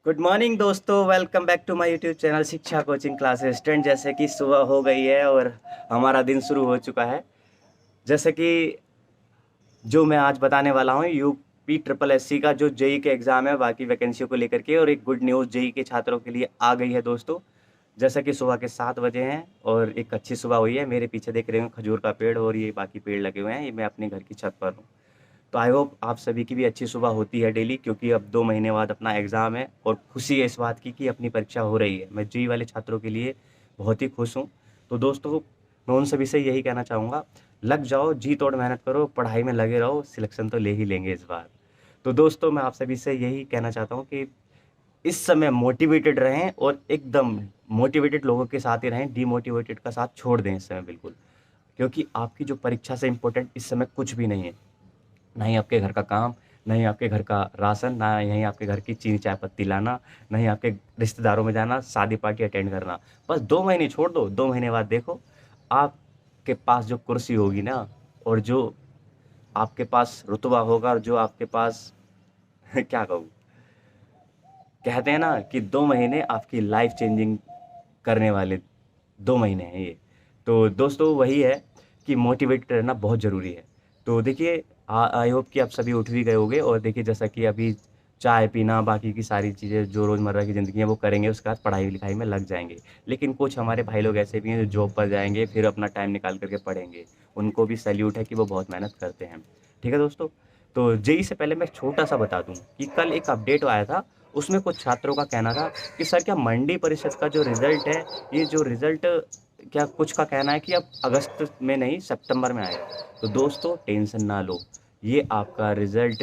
Good morning दोस्तों, welcome back to my YouTube channel Shiksha coaching classes student. जैसे कि सुबह हो गई है और हमारा दिन शुरू हो चुका है। जैसे कि जो मैं आज बताने वाला हूँ यूपी ट्रिपल एससी का जो जेई के एग्ज़ाम है बाकी वैकेंसियों को लेकर के, और एक गुड न्यूज़ जेई के छात्रों के लिए आ गई है दोस्तों। जैसा कि सुबह के 7 बजे हैं और एक अच्छी सुबह हुई है। मेरे पीछे देख रहे हो खजूर का पेड़ और ये बाकी पेड़ लगे हुए हैं। ये मैं अपने घर की छत पर हूँ। तो आई होप आप सभी की भी अच्छी सुबह होती है डेली, क्योंकि अब 2 महीने बाद अपना एग्ज़ाम है और खुशी है इस बात की कि अपनी परीक्षा हो रही है। मैं जेईई वाले छात्रों के लिए बहुत ही खुश हूँ। तो दोस्तों, मैं उन सभी से यही कहना चाहूँगा, लग जाओ, जी तोड़ मेहनत करो, पढ़ाई में लगे रहो, सिलेक्शन तो ले ही लेंगे इस बार। तो दोस्तों, मैं आप सभी से यही कहना चाहता हूँ कि इस समय मोटिवेटेड रहें और एकदम मोटिवेटेड लोगों के साथ ही रहें, डीमोटिवेटेड का साथ छोड़ दें इस समय बिल्कुल। क्योंकि आपकी जो परीक्षा से इम्पोर्टेंट इस समय कुछ भी नहीं है। ना ही आपके घर का काम, ना ही आपके घर का राशन, ना यहीं आपके घर की चीनी चाय पत्ती लाना, ना ही आपके रिश्तेदारों में जाना, शादी पार्टी अटेंड करना। बस 2 महीने छोड़ दो, 2 महीने बाद देखो आपके पास जो कुर्सी होगी ना, और जो आपके पास रुतबा होगा, और जो आपके पास क्या कहूँ, कहते हैं ना कि 2 महीने आपकी लाइफ चेंजिंग करने वाले 2 महीने हैं ये। तो दोस्तों, वही है कि मोटिवेटेड रहना बहुत ज़रूरी है। तो देखिए, आई होप कि आप सभी उठ भी गए होंगे, और देखिए जैसा कि अभी चाय पीना, बाकी की सारी चीज़ें जो रोज़मर्रा की ज़िंदगी है वो करेंगे, उसके बाद पढ़ाई-लिखाई में लग जाएँगे। लेकिन कुछ हमारे भाई लोग ऐसे भी हैं जो जॉब पर जाएँगे, फिर अपना टाइम निकाल कर के पढ़ेंगे। उनको भी सैल्यूट है कि वो बहुत मेहनत करते हैं। ठीक है दोस्तों? तो जेईई से पहले मैं छोटा-सा बता दूँ कि कल एक अपडेट आया था, उसमें कुछ छात्रों का कहना था कि सर, क्या मंडी परिषद का जो रिज़ल्ट है, ये जो रिज़ल्ट, क्या कुछ का कहना है कि अब अगस्त में नहीं सितंबर में आएगा। तो दोस्तों, टेंशन ना लो, ये आपका रिज़ल्ट,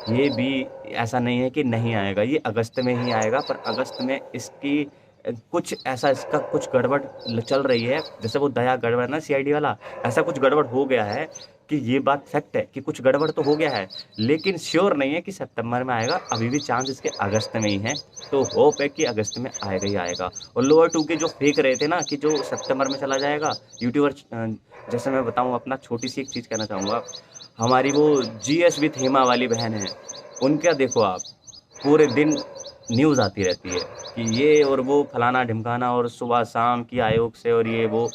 ये भी ऐसा नहीं है कि नहीं आएगा, ये अगस्त में ही आएगा। पर अगस्त में इसकी कुछ ऐसा, इसका कुछ गड़बड़ चल रही है। जैसे वो दया गड़बड़ ना सीआईडी वाला, ऐसा कुछ गड़बड़ हो गया है कि ये बात फैक्ट है कि कुछ गड़बड़ तो हो गया है, लेकिन श्योर नहीं है कि सितंबर में आएगा। अभी भी चांस इसके अगस्त में ही है। तो होप है कि अगस्त में आएगा ही आएगा। और लोअर टू के जो फेंक रहे थे ना कि जो सितंबर में चला जाएगा यूट्यूबर, जैसे मैं बताऊं, अपना छोटी सी एक चीज़ कहना चाहूँगा। हमारी वो जीएस विथ हेमा वाली बहन है, उनका देखो आप, पूरे दिन न्यूज़ आती रहती है कि ये और वो फलाना ढिमकाना, और सुबह शाम की आयोग से, और ये वो।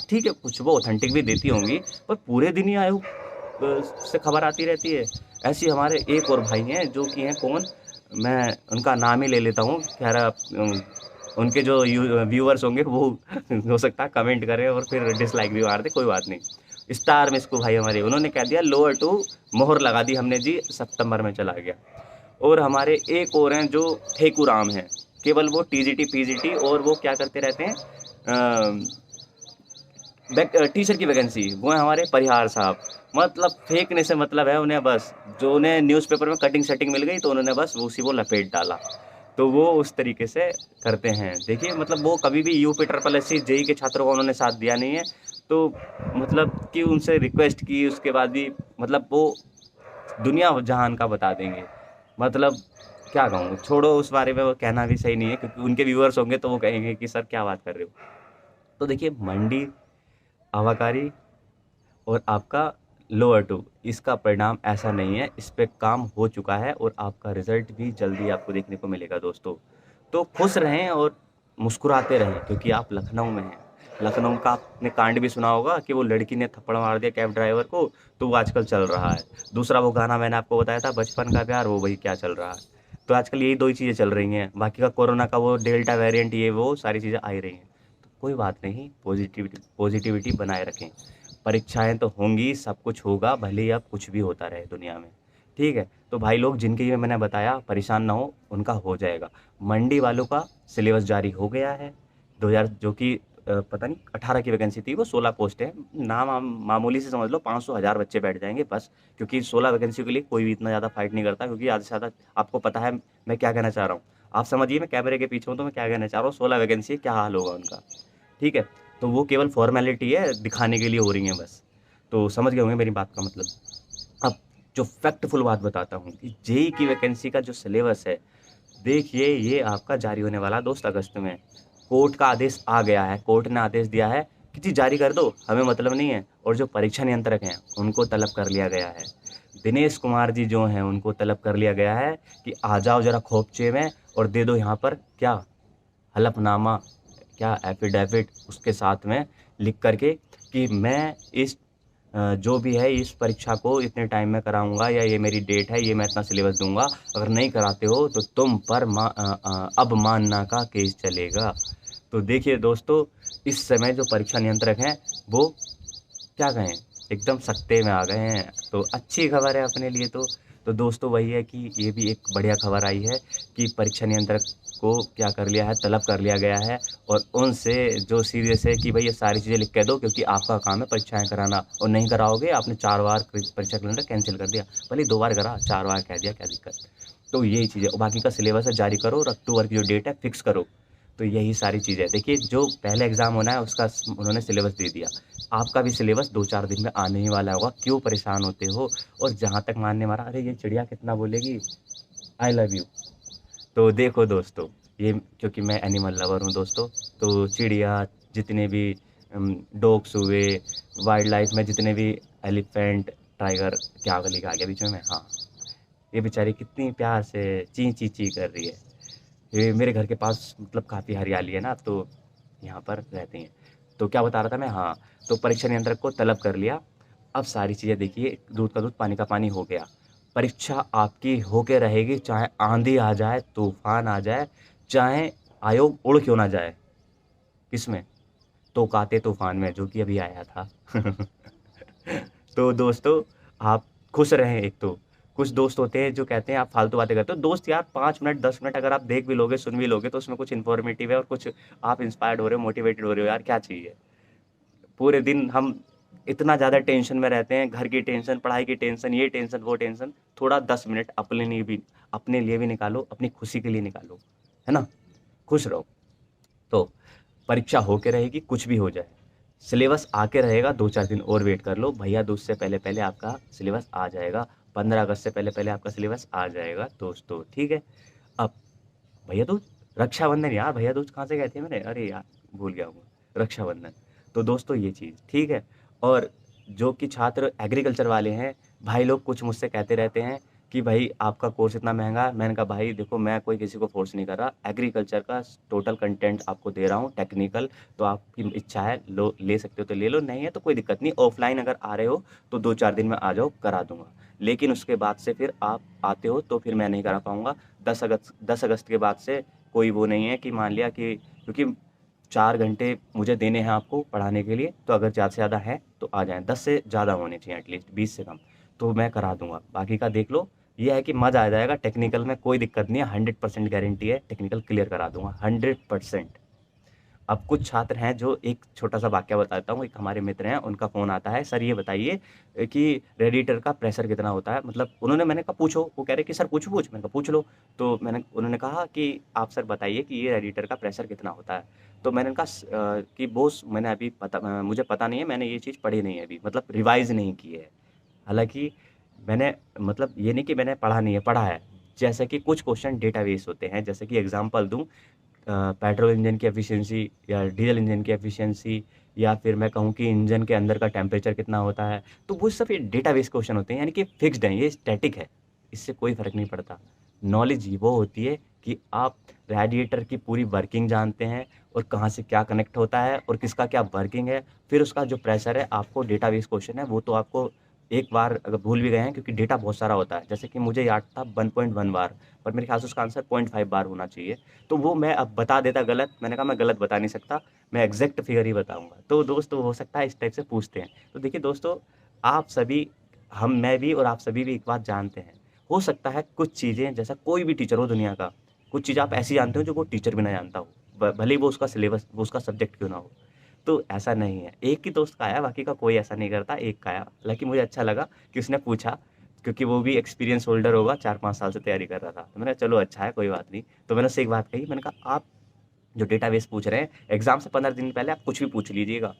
ठीक है, कुछ वो ऑथेंटिक भी देती होंगी, पर पूरे दिन ही आयोग से खबर आती रहती है। ऐसे हमारे एक और भाई हैं जो कि हैं कौन, मैं उनका नाम ही ले लेता हूँ। खैर, उनके जो व्यूअर्स होंगे वो हो सकता है कमेंट करें और फिर डिसलाइक भी मार दे, कोई बात नहीं। स्टार मिस्कू भाई हमारे, उन्होंने कह दिया लोअर टू मोहर लगा दी हमने जी, सितंबर में चला गया। और हमारे एक और हैं जो ठेकूराम हैं, केवल वो टीजीटी पीजीटी और वो क्या करते रहते हैं, टीचर की वैकेंसी, वो है हमारे परिहार साहब। मतलब फेंकने से मतलब है उन्हें, बस जो उन्हें न्यूज़पेपर में कटिंग सेटिंग मिल गई तो उन्होंने बस उसी को लपेट डाला। तो वो उस तरीके से करते हैं। देखिए, मतलब वो कभी भी यूपी ट्रिपल एससी जेई के छात्रों को उन्होंने साथ दिया नहीं है। तो मतलब कि उनसे रिक्वेस्ट की, उसके बाद भी मतलब वो दुनिया जहान का बता देंगे। मतलब क्या कहूँ, छोड़ो, उस बारे में वो कहना भी सही नहीं है, क्योंकि उनके व्यूअर्स होंगे तो वो कहेंगे कि सर क्या बात कर रहे हो। तो देखिए, मंडी, आवाकारी और आपका लोअर टू, इसका परिणाम ऐसा नहीं है, इस पे काम हो चुका है और आपका रिजल्ट भी जल्दी आपको देखने को मिलेगा दोस्तों। तो खुश रहें और मुस्कुराते रहें, क्योंकि आप लखनऊ में हैं। लखनऊ का आपने कांड भी सुना होगा कि वो लड़की ने थप्पड़ मार दिया कैब ड्राइवर को, तो वो आजकल चल रहा है। दूसरा वो गाना मैंने आपको बताया था, बचपन का प्यार, वो वही क्या चल रहा है। तो आजकल यही 2 ही चीज़ें चल रही हैं, बाकी का कोरोना का वो डेल्टा वेरिएंट, ये वो सारी चीज़ें आ ही रही हैं। तो कोई बात नहीं, पॉजिटिविटी पॉजिटिविटी बनाए रखें। परीक्षाएँ तो होंगी, सब कुछ होगा, भले ही अब कुछ भी होता रहे दुनिया में, ठीक है? तो भाई लोग, जिनके ये मैंने बताया, परेशान ना हो, उनका हो जाएगा। मंडी वालों का सिलेबस जारी हो गया है, 2000, जो कि पता नहीं 18 की वैकेंसी थी, वो 16 पोस्ट है। नाम मामूली से समझ लो, 500 हज़ार बच्चे बैठ जाएंगे बस, क्योंकि 16 वैकेंसी के लिए कोई भी इतना ज़्यादा फाइट नहीं करता, क्योंकि ज़्यादा से ज़्यादा आपको पता है मैं क्या कहना चाह रहा हूँ। आप समझिए, मैं कैमरे के पीछे हूँ तो मैं क्या कहना चाह रहा हूँ, 16 वैकेंसी है, क्या हाल होगा उनका, ठीक है? तो वो केवल फॉर्मेलिटी है, दिखाने के लिए हो रही हैं बस। तो समझ गए होंगे मेरी बात का मतलब। अब जो फैक्टफुल बात बताता हूँ कि जेई की वैकेंसी का जो सिलेबस है, देखिए ये आपका जारी होने वाला है दोस्त अगस्त में। कोर्ट का आदेश आ गया है, कोर्ट ने आदेश दिया है कि जी जारी कर दो, हमें मतलब नहीं है। और जो परीक्षा नियंत्रक हैं उनको तलब कर लिया गया है, दिनेश कुमार जी जो हैं उनको तलब कर लिया गया है कि आ जाओ ज़रा खोपचे में, और दे दो यहाँ पर क्या, हलफनामा, क्या एफिडेविट उसके साथ में लिख करके कि मैं इस जो भी है इस परीक्षा को इतने टाइम में कराऊंगा, या ये मेरी डेट है, ये मैं इतना सिलेबस दूंगा, अगर नहीं कराते हो तो तुम पर अवमानना का केस चलेगा। तो देखिए दोस्तों, इस समय जो परीक्षा नियंत्रक हैं वो क्या कहें, एकदम सख्ते में आ गए हैं। तो अच्छी खबर है अपने लिए। तो दोस्तों वही है कि ये भी एक बढ़िया खबर आई है कि परीक्षा नियंत्रक को क्या कर लिया है, तलब कर लिया गया है, और उनसे जो सीरियस है कि भाई ये सारी चीज़ें लिख के दो, क्योंकि आपका काम है परीक्षाएं कराना, और नहीं कराओगे, आपने 4 बार परीक्षा कैलेंडर कैंसिल कर दिया, भले 2 बार करा, 4 बार कह दिया, क्या दिक्कत। तो यही चीज़ है, और बाकी का सिलेबस है जारी करो, और अक्टूबर की जो डेट है फिक्स करो। तो यही सारी चीज़ें, देखिए जो पहले एग्ज़ाम होना है उसका उन्होंने सिलेबस दे दिया, आपका भी सिलेबस 2-4 दिन में आने ही वाला होगा, क्यों परेशान होते हो। और जहाँ तक मानने वाला, अरे ये चिड़िया कितना बोलेगी, आई लव यू। तो देखो दोस्तों, ये क्योंकि मैं एनिमल लवर हूँ दोस्तों, तो चिड़िया, जितने भी डॉग्स हुए, वाइल्ड लाइफ में जितने भी एलिफेंट, टाइगर, क्या लिखा आ गया बीच में, हाँ, ये बेचारी कितनी प्यार से ची ची ची कर रही है। ये मेरे घर के पास मतलब काफ़ी हरियाली है ना, तो यहाँ पर रहती हैं। तो क्या बता रहा था मैं, हाँ, तो परीक्षा नियंत्रक को तलब कर लिया। अब सारी चीज़ें देखिए, दूध का दूध पानी का पानी हो गया। परीक्षा आपकी होके रहेगी, चाहे आंधी आ जाए, तूफान आ जाए, चाहे आयोग उड़ क्यों ना जाए। किसमें? तोक़ाते तूफान में, जो कि अभी आया था। तो दोस्तों, आप खुश रहें। एक तो कुछ दोस्त होते हैं जो कहते हैं आप फालतू बातें करते हो। दोस्त यार 5 मिनट 10 मिनट अगर आप देख भी लोगे, सुन भी लोगे, तो उसमें कुछ इन्फॉर्मेटिव है और कुछ आप इंस्पायर्ड हो रहे हो, मोटिवेटेड हो रहे हो, यार क्या चाहिए। पूरे दिन हम इतना ज़्यादा टेंशन में रहते हैं, घर की टेंशन, पढ़ाई की टेंशन, ये टेंशन, वो टेंशन। थोड़ा 10 मिनट अपने लिए भी निकालो, अपनी खुशी के लिए निकालो, है ना? खुश रहो। तो परीक्षा होके रहेगी, कुछ भी हो जाए, सिलेबस आके रहेगा, 2-4 दिन और वेट कर लो, भैया दूज से पहले-पहले आपका सिलेबस आ जाएगा, 15 अगस्त से पहले-पहले आपका सिलेबस आ जाएगा दोस्तों, ठीक है? अब भैया दूज, रक्षाबंधन यार, भैया दूज कहाँ से कहते हैं मैंने? अरे यार, भूल गया हूँ, रक्षाबंधन। तो दोस्तों ये चीज़, ठीक है? और जो कि छात्र एग्रीकल्चर वाले हैं, भाई लोग कुछ मुझसे कहते रहते हैं कि भाई आपका कोर्स इतना महँगा है। मैंने कहा भाई देखो, मैं कोई किसी को फ़ोर्स नहीं कर रहा, एग्रीकल्चर का टोटल कंटेंट आपको दे रहा हूँ टेक्निकल, तो आपकी इच्छा है लो, ले सकते हो तो ले लो, नहीं है तो कोई दिक्कत नहीं। ऑफ़लाइन अगर आ रहे हो तो 2-4 दिन में आ जाओ, करा दूँगा। लेकिन उसके बाद से फिर आप आते हो तो फिर मैं नहीं करा पाऊँगा। 10 अगस्त के बाद से कोई वो नहीं है कि मान लिया कि, क्योंकि 4 घंटे मुझे देने हैं आपको पढ़ाने के लिए, तो अगर ज़्यादा से ज़्यादा है तो आ जाएँ, 10 से ज़्यादा होने चाहिए एटलीस्ट, 20 से कम, तो मैं करा दूँगा। बाकी का देख लो, ये है कि मज़ा आ जाएगा। टेक्निकल में कोई दिक्कत नहीं है, 100% गारंटी है, टेक्निकल क्लियर करा दूँगा, 100%। अब कुछ छात्र हैं जो, एक छोटा-सा वाकया बताता हूँ, एक हमारे मित्र हैं, उनका फ़ोन आता है, "सर ये बताइए कि रेडिएटर का प्रेशर कितना होता है?" मतलब मैंने कहा पूछो, वो कह रहे कि सर पूछ? मैंने कहा पूछ लो। तो उन्होंने कहा कि आप सर बताइए कि ये रेडिएटर का प्रेशर कितना होता है? तो मैंने कहा कि बॉस मैंने अभी मुझे पता नहीं है, मैंने ये चीज़ पढ़ी नहीं है अभी, मतलब रिवाइज़ नहीं की है। हालाँकि मैंने, मतलब ये नहीं कि मैंने पढ़ा नहीं है, पढ़ा है। जैसे कि कुछ क्वेश्चन डेटाबेस होते हैं, जैसे कि एग्ज़ाम्पल दूँ, पेट्रोल इंजन की एफिशिएंसी या डीज़ल इंजन की एफिशिएंसी, या फिर मैं कहूँ कि इंजन के अंदर का टेम्परेचर कितना होता है, तो वो सब ये डेटाबेस क्वेश्चन होते हैं, यानी कि फिक्स्ड हैं, ये स्टैटिक है, इससे कोई फ़र्क नहीं पड़ता। नॉलेज वो होती है कि आप रेडिएटर की पूरी वर्किंग जानते हैं, और कहाँ से क्या कनेक्ट होता है और किसका क्या वर्किंग है, फिर उसका जो प्रेशर है, आपको डेटाबेस क्वेश्चन है वो तो आपको एक बार अगर भूल भी गए हैं, क्योंकि डेटा बहुत सारा होता है, जैसे कि मुझे याद था 1.1 बार, पर मेरे ख्याल से उसका आंसर 0.5 बार होना चाहिए। तो वो मैं अब बता देता गलत, मैंने कहा मैं गलत बता नहीं सकता, मैं एग्ज़ैक्ट फिगर ही बताऊँगा। तो दोस्तों हो सकता है इस टाइप से पूछते हैं। तो देखिए दोस्तों, आप सभी, मैं भी और आप सभी भी एक बात जानते हैं, हो सकता है कुछ चीज़ें, जैसा कोई भी टीचर हो दुनिया का, कुछ चीज़ आप ऐसी जानते हो जो वो टीचर भी ना जानता हो, भले ही वो उसका सिलेबस, वो उसका सब्जेक्ट क्यों ना हो। तो ऐसा नहीं है, एक ही दोस्त का आया, बाकी का कोई ऐसा नहीं करता, एक का आया। हालाँकि मुझे अच्छा लगा कि उसने पूछा, क्योंकि वो भी एक्सपीरियंस होल्डर होगा, 4-5 साल से तैयारी कर रहा था। तो मैंने कहा चलो अच्छा है, कोई बात नहीं। तो मैंने उससे एक बात कही, मैंने कहा आप जो डेटाबेस पूछ रहे हैं, एग्ज़ाम से 15 दिन पहले आप कुछ भी पूछ लीजिएगा,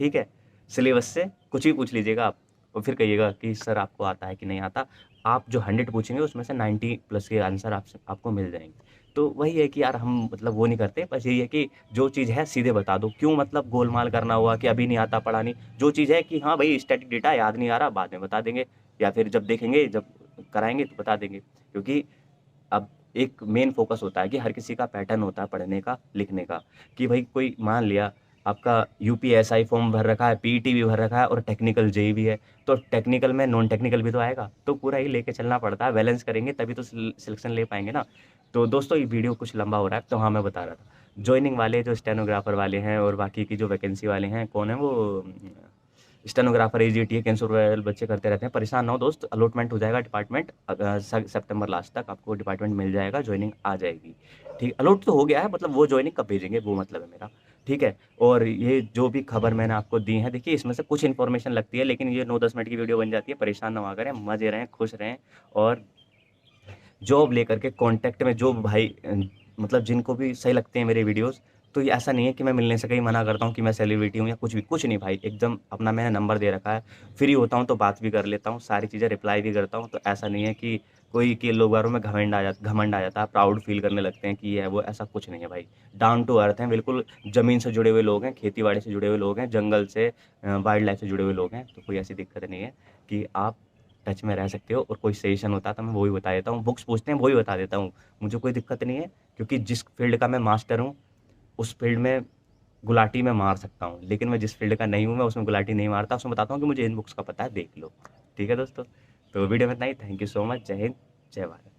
ठीक है? सिलेबस से कुछ भी पूछ लीजिएगा आप, और फिर कहिएगा कि सर आपको आता है कि नहीं आता। आप जो 100 पूछेंगे उसमें से 90 प्लस के आंसर आपको मिल जाएँगे। तो वही है कि यार हम मतलब वो नहीं करते, बस यही है कि जो चीज़ है सीधे बता दो। क्यों मतलब गोलमाल करना हुआ कि अभी नहीं आता, पढ़ा नहीं। जो चीज़ है कि हाँ भाई स्टैटिक डेटा याद नहीं आ रहा, बाद में बता देंगे, या फिर जब देखेंगे, जब कराएँगे तो बता देंगे। क्योंकि अब एक मेन फोकस होता है कि हर किसी का पैटर्न होता है पढ़ने का, लिखने का, कि भाई कोई मान लिया आपका यूपीएसआई फॉर्म भर रखा है, पीईटी भी भर रखा है और टेक्निकल जेई भी है, तो टेक्निकल में नॉन टेक्निकल भी तो आएगा, तो पूरा ही लेके चलना पड़ता है, बैलेंस करेंगे तभी तो सिलेक्शन ले पाएंगे ना। तो दोस्तों ये वीडियो कुछ लंबा हो रहा है, तो हाँ मैं बता रहा था, ज्वाइनिंग वाले जो स्टेनोग्राफर वाले हैं और बाकी की जो वैकेंसी वाले हैं, कौन है वो, स्टेनोग्राफर, एजीटी, कैंसर बच्चे करते रहते हैं, परेशान ना हो दोस्त, अलॉटमेंट हो जाएगा डिपार्टमेंट, सितंबर लास्ट तक आपको डिपार्टमेंट मिल जाएगा, ज्वाइनिंग आ जाएगी। ठीक, अलॉट तो हो गया है, मतलब वो ज्वाइनिंग कब भेजेंगे वो मतलब है मेरा। ठीक है, और ये जो भी खबर मैंने आपको दी है, देखिए इसमें से कुछ इन्फॉर्मेशन लगती है, लेकिन ये 9-10 मिनट की वीडियो बन जाती है, परेशान ना हुआ करें, मजे रहें, खुश रहें। और जॉब लेकर के कांटेक्ट में जो भाई मतलब जिनको भी सही लगते हैं मेरे वीडियोस, तो ये ऐसा नहीं है कि मैं मिलने से कहीं मना करता हूँ कि मैं सेलिब्रिटी हूँ या कुछ भी, कुछ नहीं भाई, एकदम अपना मैंने नंबर दे रखा है, फ्री होता हूँ तो बात भी कर लेता हूँ, सारी चीज़ें रिप्लाई भी करता हूँ, तो ऐसा नहीं है कि कोई के लोगों में घमंड आ जाता है, प्राउड फील करने लगते हैं कि ये है वो, ऐसा कुछ नहीं है भाई। डाउन टू अर्थ हैं बिल्कुल, ज़मीन से जुड़े हुए लोग हैं, खेती बाड़ी से जुड़े हुए लोग हैं, जंगल से वाइल्ड लाइफ से जुड़े हुए लोग हैं, तो कोई ऐसी दिक्कत नहीं है कि आप टच में रह सकते हो। और कोई सजेशन होता है तो मैं वो भी बता देता हूँ, बुक्स पूछते हैं वो भी बता देता हूँ, मुझे कोई दिक्कत नहीं है, क्योंकि जिस फील्ड का मैं मास्टर हूँ उस फील्ड में गुलाटी मैं मार सकता हूँ, लेकिन मैं जिस फील्ड का नहीं हूँ मैं उसमें गुलाटी नहीं मारता, उसमें बताता हूँ कि मुझे इन बुक्स का पता है, देख लो। ठीक है दोस्तों, तो वीडियो में इतना ही, थैंक यू सो मच, जय हिंद, जय भारत।